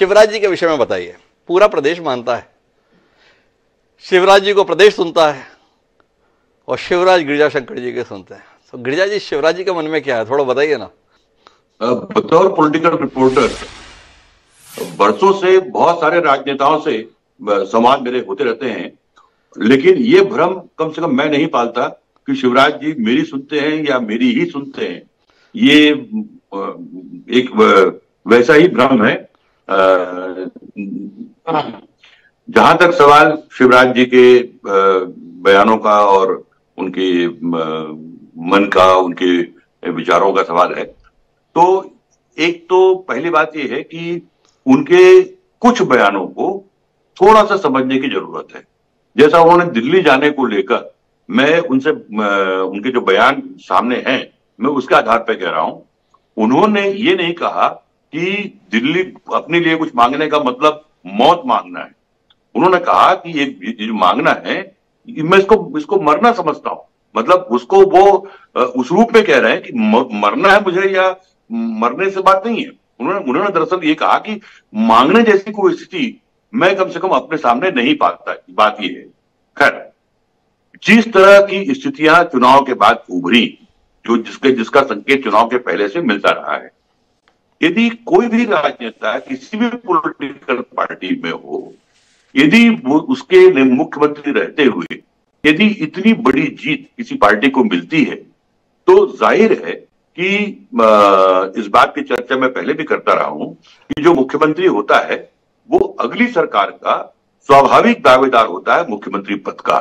शिवराज जी के विषय में बताइए। पूरा प्रदेश मानता है, शिवराज जी को प्रदेश सुनता है और शिवराज गिरिजा शंकर जी के सुनते हैं। तो गिरिजा जी, शिवराज जी के मन में क्या है, थोड़ा बताइए ना। बतौर पॉलिटिकल रिपोर्टर बरसों से बहुत सारे राजनेताओं से संवाद मेरे होते रहते हैं, लेकिन ये भ्रम कम से कम मैं नहीं पालता कि शिवराज जी मेरी सुनते हैं या मेरी ही सुनते हैं। ये एक वैसा ही भ्रम है। जहां तक सवाल शिवराज जी के बयानों का और उनके मन का, उनके विचारों का सवाल है, तो एक तो पहली बात यह है कि उनके कुछ बयानों को थोड़ा सा समझने की जरूरत है। जैसा उन्होंने दिल्ली जाने को लेकर, मैं उनसे उनके जो बयान सामने हैं मैं उसके आधार पर कह रहा हूं। उन्होंने ये नहीं कहा कि दिल्ली अपने लिए कुछ मांगने का मतलब मौत मांगना है। उन्होंने कहा कि ये जो मांगना है, मैं इसको मरना समझता हूं। मतलब उसको वो उस रूप में कह रहे हैं कि मरना है मुझे, या मरने से बात नहीं है। उन्होंने दरअसल ये कहा कि मांगने जैसी कोई स्थिति मैं कम से कम अपने सामने नहीं पाता। बात ये है। खैर, जिस तरह की स्थितियां चुनाव के बाद उभरी, जिसका संकेत चुनाव के पहले से मिलता रहा है, यदि कोई भी राजनेता किसी भी पॉलिटिकल पार्टी में हो, यदि वो उसके मुख्यमंत्री रहते हुए यदि इतनी बड़ी जीत किसी पार्टी को मिलती है, तो जाहिर है कि इस बात की चर्चा मैं पहले भी करता रहा हूं कि जो मुख्यमंत्री होता है वो अगली सरकार का स्वाभाविक दावेदार होता है मुख्यमंत्री पद का।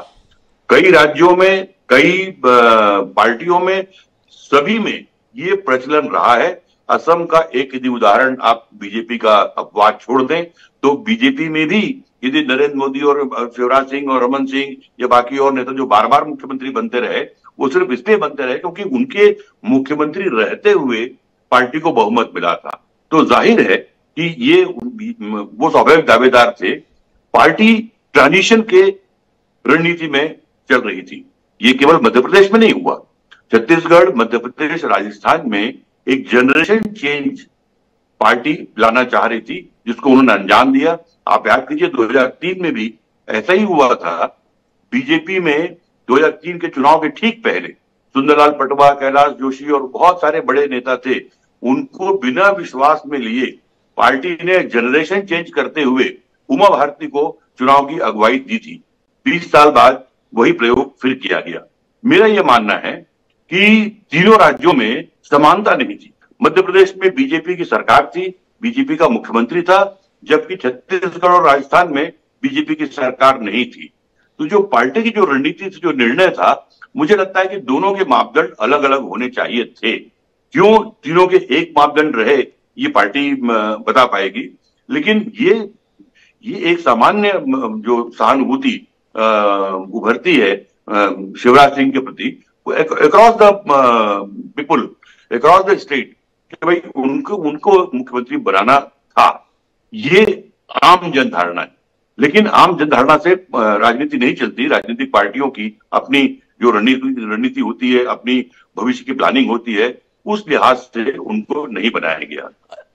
कई राज्यों में, कई पार्टियों में, सभी में ये प्रचलन रहा है। असम का एक यदि उदाहरण आप बीजेपी का अपवाद छोड़ दें, तो बीजेपी में भी यदि नरेंद्र मोदी और शिवराज सिंह और रमन सिंह या बाकी और नेता जो बार बार मुख्यमंत्री बनते रहे, वो सिर्फ इसलिए बनते रहे क्योंकि उनके मुख्यमंत्री रहते हुए पार्टी को बहुमत मिला था। तो जाहिर है कि ये वो स्वाभाविक दावेदार थे। पार्टी ट्रांजिशन के रणनीति में चल रही थी। ये केवल मध्य प्रदेश में नहीं हुआ, छत्तीसगढ़, मध्य प्रदेश, राजस्थान में एक जनरेशन चेंज पार्टी लाना चाह रही थी, जिसको उन्होंने अंजाम दिया। आप याद कीजिए 2003 में भी ऐसा ही हुआ था। बीजेपी में 2003 के चुनाव के ठीक पहले सुंदरलाल पटवा, कैलाश जोशी और बहुत सारे बड़े नेता थे। उनको बिना विश्वास में लिए पार्टी ने जनरेशन चेंज करते हुए उमा भारती को चुनाव की अगुवाई दी थी। 20 साल बाद वही प्रयोग फिर किया गया। मेरा यह मानना है कि तीनों राज्यों में समानता नहीं थी। मध्य प्रदेश में बीजेपी की सरकार थी, बीजेपी का मुख्यमंत्री था, जबकि छत्तीसगढ़ और राजस्थान में बीजेपी की सरकार नहीं थी। तो जो पार्टी की जो रणनीति थी, जो निर्णय था, मुझे लगता है कि दोनों के मापदंड अलग अलग होने चाहिए थे। क्यों तीनों के एक मापदंड रहे, ये पार्टी बता पाएगी। लेकिन ये एक सामान्य जो सहानुभूति उभरती है शिवराज सिंह के प्रति across the people, across the state, कि भाई उनको मुख्यमंत्री बनाना था, ये आम जनधारणा है। लेकिन आम जनधारणा से राजनीति नहीं चलती। राजनीतिक पार्टियों की अपनी जो रणनीति होती है, अपनी भविष्य की प्लानिंग होती है, उस लिहाज से उनको नहीं बनाया गया।